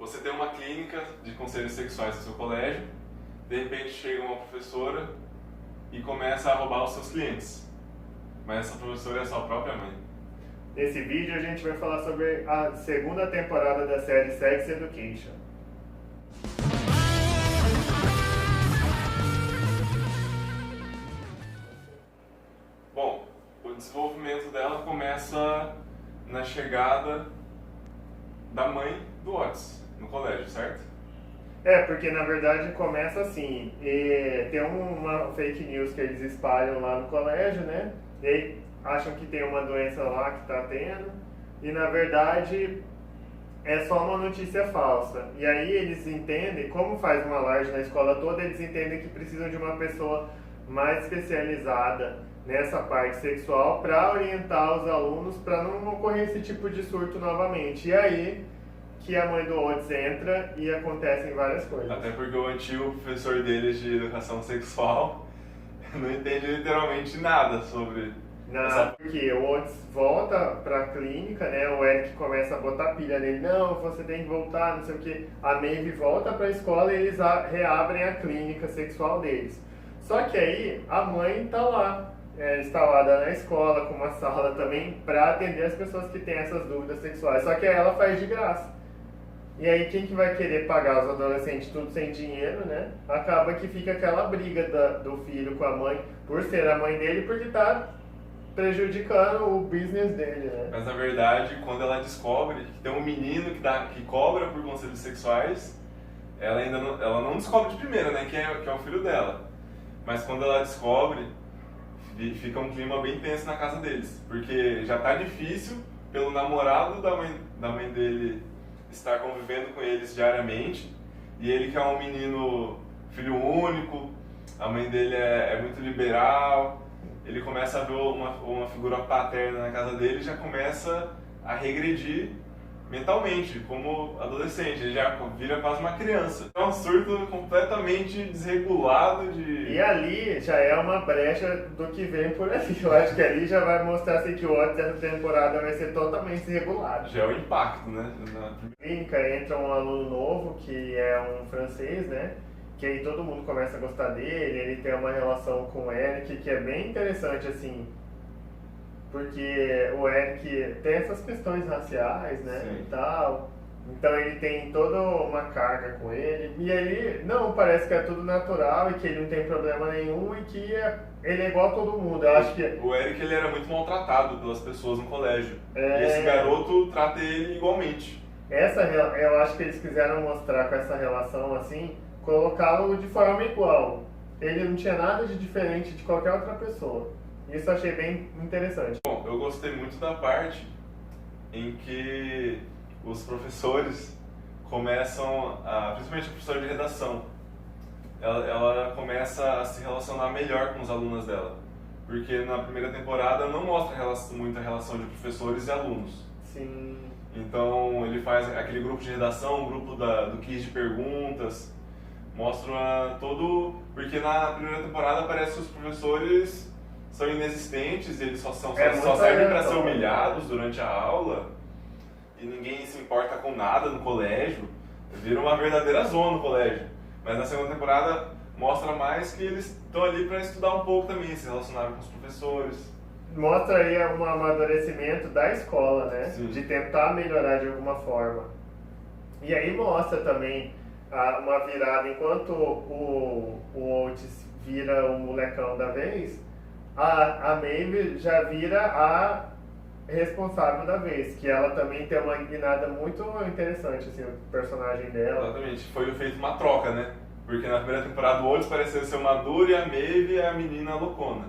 você tem uma clínica de conselhos sexuais no seu colégio, de repente chega uma professora e começa a roubar os seus clientes. Mas essa professora é a sua própria mãe. Nesse vídeo a gente vai falar sobre a segunda temporada da série Sex Education. Bom, o desenvolvimento dela começa na chegada da mãe do Otis no colégio, certo? Porque na verdade começa assim, tem uma fake news que eles espalham lá no colégio, né? E aí acham que tem uma doença lá que tá tendo, e na verdade é só uma notícia falsa. E aí eles entendem, como faz uma alarde na escola toda, eles entendem que precisam de uma pessoa mais especializada nessa parte sexual para orientar os alunos para não ocorrer esse tipo de surto novamente. E aí que a mãe do Otis entra e acontecem várias coisas. Até porque o antigo professor deles de educação sexual não entende literalmente nada sobre Porque o Otis volta pra clínica, né? O Eric começa a botar pilha nele. Não, você tem que voltar, não sei o que. A Maeve volta pra escola e eles reabrem a clínica sexual deles. Só que aí a mãe tá lá, instalada na escola, com uma sala também, pra atender as pessoas que têm essas dúvidas sexuais. Só que aí ela faz de graça. E aí quem que vai querer pagar os adolescentes tudo sem dinheiro, né? Acaba que fica aquela briga do filho com a mãe, por ser a mãe dele, porque tá prejudicando o business dele, né? Mas na verdade, quando ela descobre que tem um menino que cobra por conselhos sexuais, ela não descobre de primeira, né? Que é o filho dela. Mas quando ela descobre, fica um clima bem tenso na casa deles. Porque já tá difícil pelo namorado da mãe dele estar convivendo com eles diariamente. E ele que é um menino filho único, a mãe dele é muito liberal. Ele começa a ver uma figura paterna na casa dele e já começa a regredir mentalmente, como adolescente. Ele já vira quase uma criança. É um surto completamente desregulado de... E ali já é uma brecha do que vem por ali. Eu acho que ali já vai mostrar assim, que o Otis dessa temporada vai ser totalmente desregulado. Já é o impacto, né? Na clínica entra um aluno novo, que é um francês, né? Que aí todo mundo começa a gostar dele, ele tem uma relação com o Eric que é bem interessante, assim, porque o Eric tem essas questões raciais, né, Sim. e tal, então ele tem toda uma carga com ele, e aí, não, parece que é tudo natural e que ele não tem problema nenhum e que ele é igual a todo mundo, eu acho que... O Eric, ele era muito maltratado pelas pessoas no colégio, e esse garoto trata ele igualmente. Eu acho que eles quiseram mostrar com essa relação, assim, colocá-lo de forma igual. Ele não tinha nada de diferente de qualquer outra pessoa. Isso eu achei bem interessante. Bom, eu gostei muito da parte em que os professores começam, principalmente a professora de redação, ela começa a se relacionar melhor com os alunos dela. Porque na primeira temporada não mostra muita relação de professores e alunos. Sim. Então ele faz aquele grupo de redação, um grupo do quiz de perguntas. Mostra todo... Porque na primeira temporada parece que os professores são inexistentes, eles só servem para ser humilhados durante a aula e ninguém se importa com nada no colégio. Vira uma verdadeira zona no colégio. Mas na segunda temporada mostra mais que eles estão ali para estudar um pouco também, se relacionar com os professores. Mostra aí um amadurecimento da escola, né? Sim. De tentar melhorar de alguma forma. E aí mostra também uma virada, enquanto o Otis vira o molecão da vez, a Maeve já vira a responsável da vez, que ela também tem uma guinada muito interessante, assim, o personagem dela. Exatamente, foi feito uma troca, né? Porque na primeira temporada o Otis parecia ser o maduro e a Maeve é a menina loucona,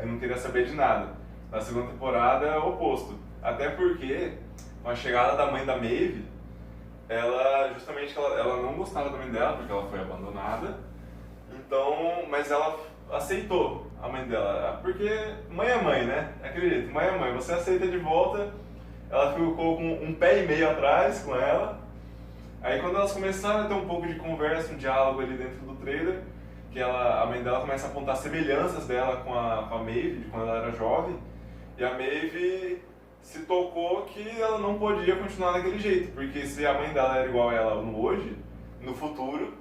que não queria saber de nada. Na segunda temporada é o oposto, até porque com a chegada da mãe da Maeve, ela não gostava da mãe dela porque ela foi abandonada, então, mas ela aceitou a mãe dela, porque mãe é mãe, né? É aquele jeito, mãe é mãe, você aceita de volta. Ela ficou com um pé e meio atrás com ela. Aí quando elas começaram a ter um pouco de conversa, um diálogo ali dentro do trailer, que a mãe dela começa a apontar semelhanças dela com a Maeve, de quando ela era jovem, e a Maeve se tocou que ela não podia continuar daquele jeito, porque se a mãe dela era igual a ela no hoje, no futuro,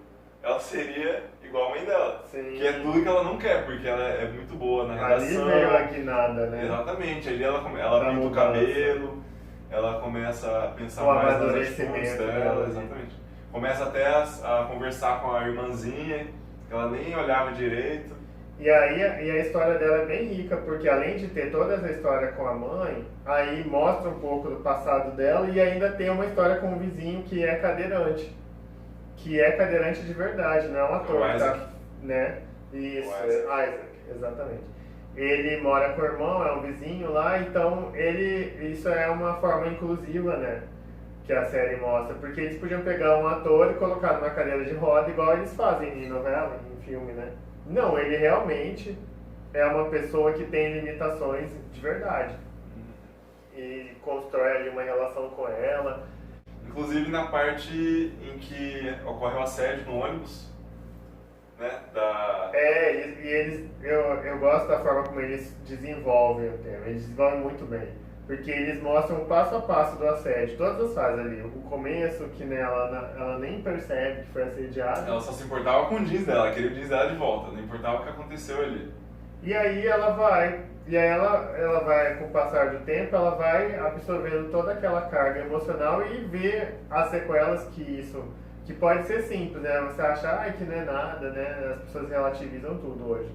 ela seria igual a mãe dela. Sim. Que é tudo que ela não quer, porque ela é muito boa na redação. Ali veio a guinada, né? Exatamente, ali ela pinta o cabelo, ela começa a pensar o mais nas atitudes amadurecimento dela, exatamente. Começa até a conversar com a irmãzinha, que ela nem olhava direito. E a história dela é bem rica, porque além de ter toda essa história com a mãe, aí mostra um pouco do passado dela e ainda tem uma história com o vizinho que é cadeirante. Que é cadeirante de verdade, não é um ator, Isaac. tá? Né? Isso, O Isaac. exatamente. Ele mora com o irmão, é um vizinho lá, então isso é uma forma inclusiva, né? Que a série mostra, porque eles podiam pegar um ator e colocar numa cadeira de roda, igual eles fazem em novela, em filme, né? Não, ele realmente é uma pessoa que tem limitações de verdade. E constrói ali uma relação com ela. Inclusive na parte em que ocorre o assédio no ônibus, né? Eu gosto da forma como eles desenvolvem o tema. Eles desenvolvem muito bem. Porque eles mostram o passo a passo do assédio, todas as fases ali. O começo, que ela nem percebe que foi assediada. Ela só se importava com o jeans dela, ela queria o jeans dela de volta, não importava o que aconteceu ali. E aí ela vai, com o passar do tempo, ela vai absorvendo toda aquela carga emocional e vê as sequelas que pode ser simples, né? Você acha, que não é nada, né? As pessoas relativizam tudo hoje.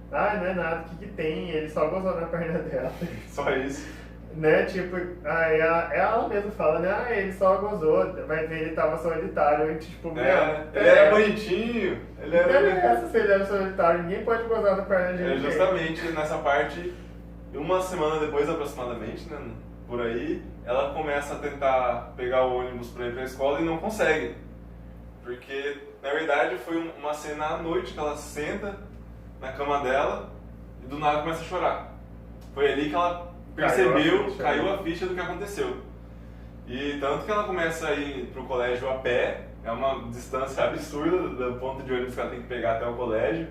Não é nada, o que tem? Ele só gozou na perna dela. Só isso. Né, tipo, ela mesma fala, né, ele só gozou, vai ver, ele tava solitário, e tipo, ele era bonitinho, ele era... se ele era solitário, ninguém pode gozar na perna de ninguém. Justamente nessa parte, uma semana depois aproximadamente, né, por aí, ela começa a tentar pegar o ônibus pra ir pra escola e não consegue. Porque, na verdade, foi uma cena à noite que ela senta na cama dela e do nada começa a chorar. Foi ali que ela caiu a ficha do que aconteceu. E tanto que ela começa a ir pro colégio a pé, é uma distância absurda do ponto de ônibus que ela tem que pegar até o colégio.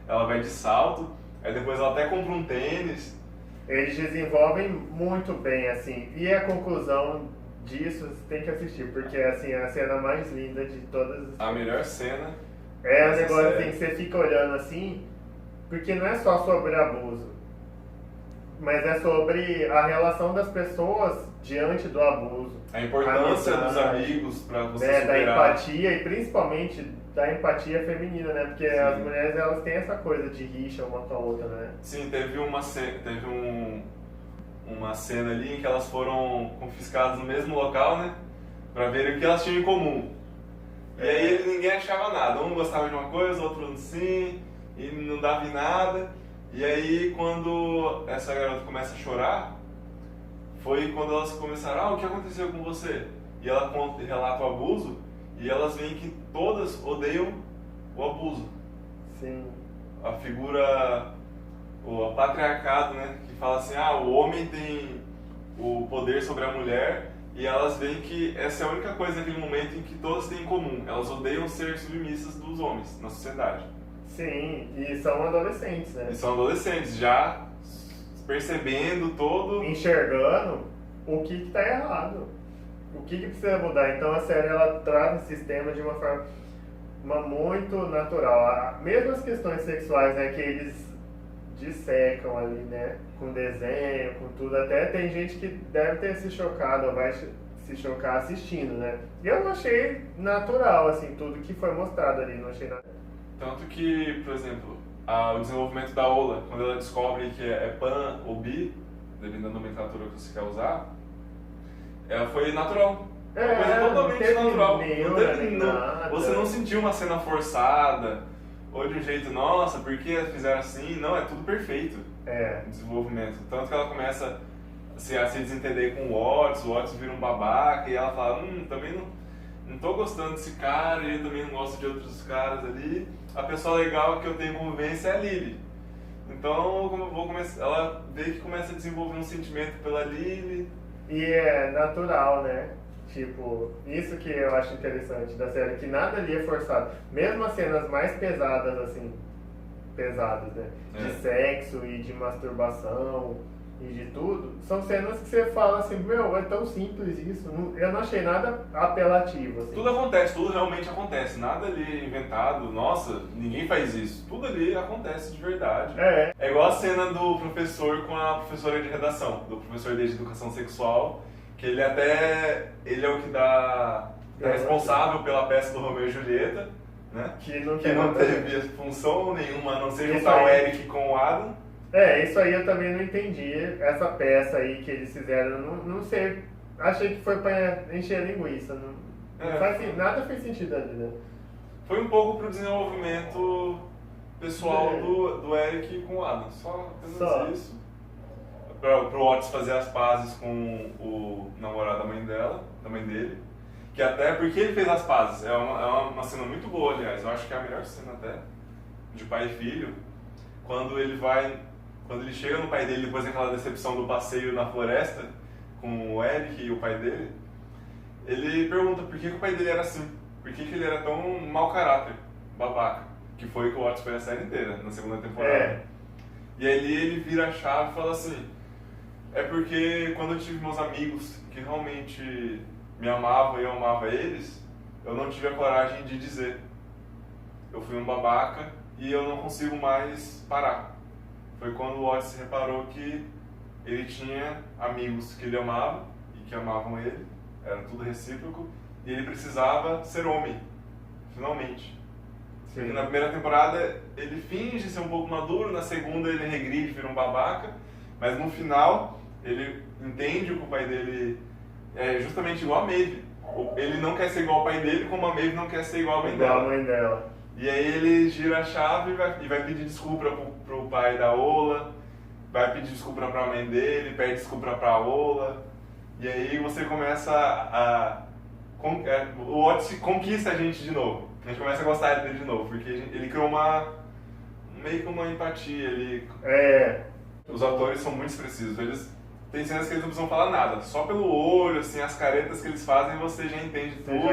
Ela vai de salto, aí depois ela até compra um tênis. Eles desenvolvem muito bem, assim, e a conclusão disso você tem que assistir, porque assim, é a cena mais linda de todas. A melhor cena. É um negócio assim que você fica olhando assim, porque não é só sobre abuso, mas é sobre a relação das pessoas diante do abuso. A importância dos amigos para você superar. Da empatia e principalmente da empatia feminina, né? Porque Sim. as mulheres, elas têm essa coisa de rixa uma com a outra, né? Sim, teve uma cena ali em que elas foram confiscadas no mesmo local, né? Pra ver o que elas tinham em comum. E aí ninguém achava nada. Um gostava de uma coisa, outro sim, e não dava em nada. E aí quando essa garota começa a chorar, foi quando elas começaram, o que aconteceu com você? E ela relata o abuso, e elas veem que todas odeiam o abuso. Sim. A figura, o patriarcado, né? Que fala assim, o homem tem o poder sobre a mulher, e elas veem que essa é a única coisa naquele momento em que todas têm em comum. Elas odeiam ser submissas dos homens na sociedade. Sim, e são adolescentes, né? E são adolescentes, já percebendo todo... Enxergando o que está errado, o que precisa mudar. Então a série, ela traz esse sistema de uma forma muito natural. Mesmo as questões sexuais, né, que eles dissecam ali, né, com desenho, com tudo. Até tem gente que deve ter se chocado, ou vai se chocar assistindo, né? E eu achei natural, assim, tudo que foi mostrado ali, não achei nada. Tanto que, por exemplo, o desenvolvimento da Ola, quando ela descobre que é pan ou bi, dependendo da nomenclatura que você quer usar, foi natural. Uma coisa totalmente natural. Você não sentiu uma cena forçada, ou de um jeito, nossa, por que fizeram assim? Não, é tudo perfeito. O desenvolvimento. Tanto que ela começa a se desentender com o Otis vira um babaca, e ela fala, também não tô gostando desse cara, e eu também não gosto de outros caras ali. A pessoa legal que eu tenho convivência é a Lily. Então ela vê que começa a desenvolver um sentimento pela Lily. E é natural, né? Tipo, isso que eu acho interessante da série, que nada ali é forçado. Mesmo as cenas mais pesadas, assim, né? De sexo e de masturbação, e de tudo, são cenas que você fala assim, meu, é tão simples isso. Eu não achei nada apelativo, assim. Tudo acontece, tudo realmente acontece. Nada ali é inventado, nossa, ninguém faz isso. Tudo ali acontece de verdade. É igual a cena do professor com a professora de redação, do professor de educação sexual, que ele é o que é responsável pela peça do Romeu e Julieta, né? Que não teve função nenhuma, a não ser juntar o Eric com o Adam. Isso aí eu também não entendi. Essa peça aí que eles fizeram, não sei. Achei que foi pra encher a linguiça. Nada fez sentido ali, né? Foi um pouco pro desenvolvimento pessoal do Eric com o Adam. Só isso. Pro Otis fazer as pazes com o namorado da mãe dele. Que até porque ele fez as pazes. É uma cena muito boa, aliás. Eu acho que é a melhor cena até de pai e filho. Quando ele chega no pai dele depois daquela decepção do passeio na floresta com o Eric e o pai dele, ele pergunta por que o pai dele era assim, por que ele era tão mau caráter, babaca, que foi o que o Otis foi a série inteira, na segunda temporada. E aí ele vira a chave e fala assim, é porque quando eu tive meus amigos que realmente me amavam e eu amava eles, eu não tive a coragem de dizer. Eu fui um babaca e eu não consigo mais parar. Foi quando o Otis reparou que ele tinha amigos que ele amava e que amavam ele, era tudo recíproco, e ele precisava ser homem, finalmente. Porque na primeira temporada ele finge ser um pouco maduro, na segunda ele regride, vira um babaca, mas no final ele entende que o pai dele é justamente igual a Maeve. Ele não quer ser igual ao pai dele, como a Maeve não quer ser igual à mãe dela. E aí ele gira a chave e vai pedir desculpa pro pai da Ola, vai pedir desculpa pra mãe dele, pede desculpa pra Ola, e aí você começa o Otis conquista a gente de novo. A gente começa a gostar dele de novo, porque ele criou meio que uma empatia ali. Os atores são muito expressivos, tem cenas que eles não precisam falar nada, só pelo olho, assim, as caretas que eles fazem você já entende tudo,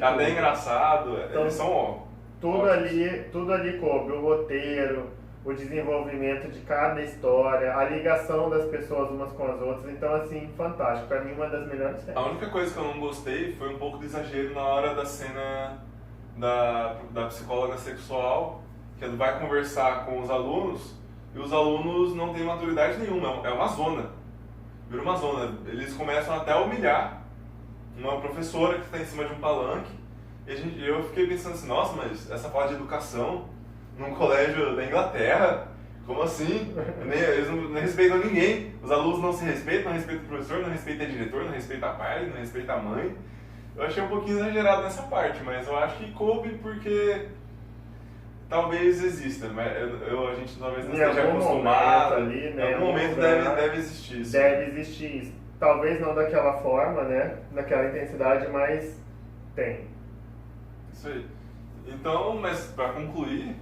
até é engraçado, então, eles são tudo ali coube, o roteiro, o desenvolvimento de cada história, a ligação das pessoas umas com as outras, então assim, fantástico, pra mim uma das melhores séries. A única coisa que eu não gostei foi um pouco do exagero na hora da cena da psicóloga sexual, que ela vai conversar com os alunos, e os alunos não têm maturidade nenhuma, é uma zona, vira uma zona, eles começam até a humilhar uma professora que está em cima de um palanque, e eu fiquei pensando assim, nossa, mas essa fala de educação num colégio da Inglaterra, como assim? Eles não respeitam ninguém, os alunos não se respeitam, não respeitam o professor, não respeitam o diretor, não respeitam a pai, não respeitam a mãe. Eu achei um pouquinho exagerado nessa parte, mas eu acho que coube porque talvez exista, mas a gente talvez não esteja acostumado. Ali, né, em algum momento deve existir isso. Deve existir isso. Talvez não daquela forma, né? Daquela intensidade, mas tem. Isso aí. Então, mas pra concluir,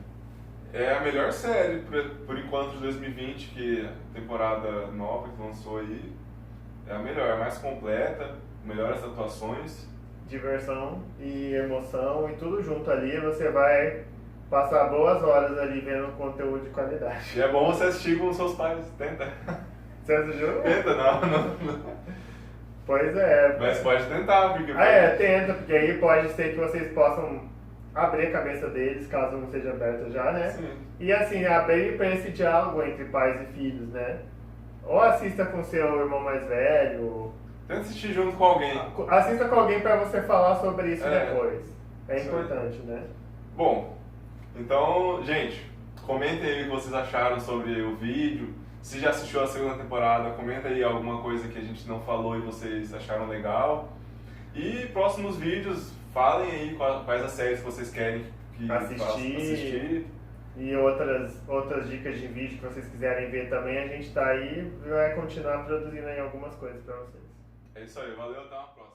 é a melhor série por enquanto de 2020, que a temporada nova que lançou aí é a melhor, a mais completa, melhores atuações. Diversão e emoção e tudo junto ali, você vai passar boas horas ali vendo conteúdo de qualidade. E é bom você assistir com os seus pais, tenta. Você assistiu? Tenta, não. Pois é. Mas pode tentar, porque... tenta, porque aí pode ser que vocês possam abrir a cabeça deles, caso não seja aberta já, né? Sim. E assim, abrir para esse diálogo entre pais e filhos, né? Ou assista com seu irmão mais velho. Tenta assistir junto com alguém. Assista com alguém para você falar sobre isso depois. É importante, né? Bom, então, gente, comentem aí o que vocês acharam sobre o vídeo. Se já assistiu a segunda temporada, comenta aí alguma coisa que a gente não falou e vocês acharam legal. E próximos vídeos, falem aí quais as séries que vocês querem assistir. E outras dicas de vídeo que vocês quiserem ver também, a gente tá aí e vai continuar produzindo aí algumas coisas pra vocês. É isso aí, valeu, até uma próxima.